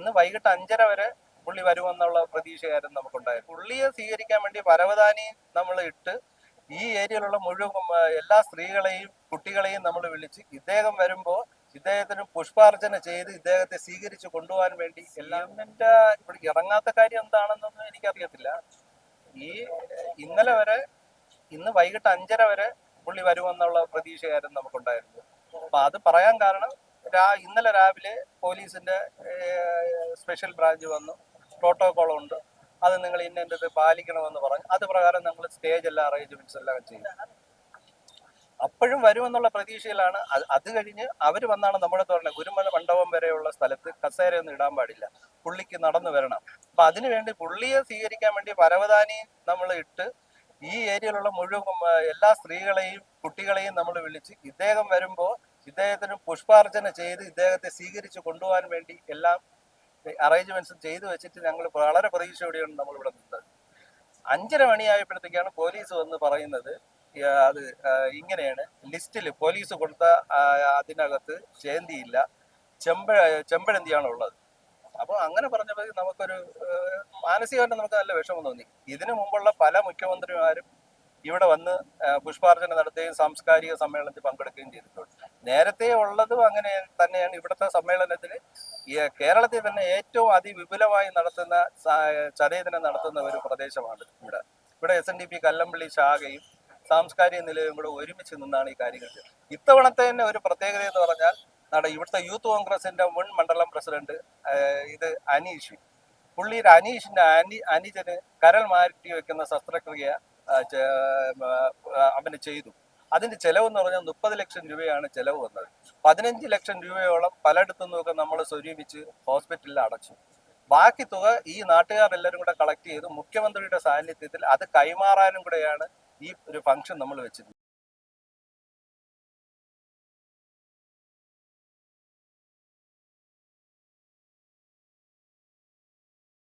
ഇന്ന് വൈകിട്ട് 5:30 വരെ പുള്ളി വരുമെന്നുള്ള പ്രതീക്ഷയായിരുന്നു നമുക്കുണ്ടായത്. പുള്ളിയെ സ്വീകരിക്കാൻ വേണ്ടി പരവതാനി നമ്മൾ ഇട്ട് ഈ ഏരിയയിലുള്ള മുഴുവൻ എല്ലാ സ്ത്രീകളെയും കുട്ടികളെയും നമ്മൾ വിളിച്ച് ഇദ്ദേഹം വരുമ്പോൾ ഇദ്ദേഹത്തിന് പുഷ്പാർച്ചന ചെയ്ത് ഇദ്ദേഹത്തെ സ്വീകരിച്ച് കൊണ്ടുപോകാൻ വേണ്ടി എല്ലാവരുടെ ഇവിടെ ഇറങ്ങാത്ത കാര്യം എന്താണെന്നൊന്നും എനിക്കറിയത്തില്ല. ഈ ഇന്നലെ വരെ ഇന്ന് വൈകിട്ട് 5:30 വരെ പുള്ളി വരുമെന്നുള്ള പ്രതീക്ഷയായിരുന്നു നമുക്കുണ്ടായിരുന്നത്. അപ്പൊ അത് പറയാൻ കാരണം ഇന്നലെ രാവിലെ പോലീസിന്റെ സ്പെഷ്യൽ ബ്രാഞ്ച് വന്നു, പ്രോട്ടോകോൾ ഉണ്ട്, അത് നിങ്ങൾ ഇന്നത് പാലിക്കണമെന്ന് പറഞ്ഞു. അത് പ്രകാരം നമ്മൾ സ്റ്റേജ് എല്ലാ അറേഞ്ച്മെന്റ്സ് എല്ലാം ചെയ്തു. അപ്പോഴും വരുമെന്നുള്ള പ്രതീക്ഷയിലാണ്. അത് കഴിഞ്ഞ് അവർ വന്നാണ് നമ്മുടെ തോന്നുന്നത് ഗുരുമല മണ്ഡപം വരെയുള്ള സ്ഥലത്ത് കസേരയൊന്നും ഇടാൻ പാടില്ല, പുള്ളിക്ക് നടന്നു വരണം. അപ്പൊ അതിനുവേണ്ടി പുള്ളിയെ സ്വീകരിക്കാൻ വേണ്ടി പരവതാനി നമ്മൾ ഇട്ട് ഈ ഏരിയയിലുള്ള മുഴുവൻ എല്ലാ സ്ത്രീകളെയും കുട്ടികളെയും നമ്മൾ വിളിച്ച് ഇദ്ദേഹം വരുമ്പോൾ ഇദ്ദേഹത്തിന് പുഷ്പാർച്ചന ചെയ്ത് ഇദ്ദേഹത്തെ സ്വീകരിച്ച് കൊണ്ടുപോകാൻ വേണ്ടി എല്ലാം അറേഞ്ച്മെന്റ്സും ചെയ്തു വെച്ചിട്ട് ഞങ്ങൾ വളരെ പ്രതീക്ഷയോടെയാണ് നമ്മളിവിടെ നിന്നത്. 5:30 മണിയായപ്പോഴത്തേക്കാണ് പോലീസ് വന്ന് പറയുന്നത് അത് ഇങ്ങനെയാണ്, ലിസ്റ്റിൽ പോലീസ് കൊടുത്ത അതിനകത്ത് ജയന്തിയില്ല, ചെമ്പഴന്തിയാണ് ഉള്ളത്. അപ്പോൾ അങ്ങനെ പറഞ്ഞപ്പോൾ നമുക്കൊരു മാനസികമായിട്ട് നമുക്ക് നല്ല വിഷമം തോന്നി. ഇതിനു മുമ്പുള്ള പല മുഖ്യമന്ത്രിമാരും ഇവിടെ വന്ന് പുഷ്പാർച്ചന നടത്തുകയും സാംസ്കാരിക സമ്മേളനത്തിൽ പങ്കെടുക്കുകയും ചെയ്തിട്ടുണ്ട്. നേരത്തെ ഉള്ളതും അങ്ങനെ തന്നെയാണ്. ഇവിടുത്തെ സമ്മേളനത്തിന് കേരളത്തിൽ തന്നെ ഏറ്റവും അതിവിപുലമായി നടത്തുന്ന ചതയദിനം നടത്തുന്ന ഒരു പ്രദേശമാണ് ഇവിടെ. ഇവിടെ SNDP കല്ലമ്പള്ളി ശാഖയും സാംസ്കാരിക നിലയവും കൂടെ ഒരുമിച്ച് നിന്നാണ് ഈ കാര്യങ്ങൾ. ഇത്തവണത്തെ തന്നെ ഒരു പ്രത്യേകത എന്ന് പറഞ്ഞാൽ ഇവിടുത്തെ യൂത്ത് കോൺഗ്രസിന്റെ മുൻ മണ്ഡലം പ്രസിഡന്റ് ഇത് അനീഷ്, പുള്ളിയുടെ അനീഷിന്റെ അനുജന് കരൾ മാറ്റി വെക്കുന്ന ശസ്ത്രക്രിയ അവന് ചെയ്തു. അതിന്റെ ചെലവെന്ന് പറഞ്ഞാൽ 30 ലക്ഷം രൂപയാണ് ചെലവ് വന്നത്. 15 ലക്ഷം രൂപയോളം പലയിടത്തു നിന്നൊക്കെ നമ്മൾ സ്വരൂപിച്ച് ഹോസ്പിറ്റലിൽ അടച്ചു. ബാക്കി തുക ഈ നാട്ടുകാരെല്ലാവരും കൂടെ കളക്ട് ചെയ്ത് മുഖ്യമന്ത്രിയുടെ സാന്നിധ്യത്തിൽ അത് കൈമാറാനും കൂടെയാണ് ഈ ഒരു ഫംഗ്ഷൻ നമ്മൾ വെച്ചത്.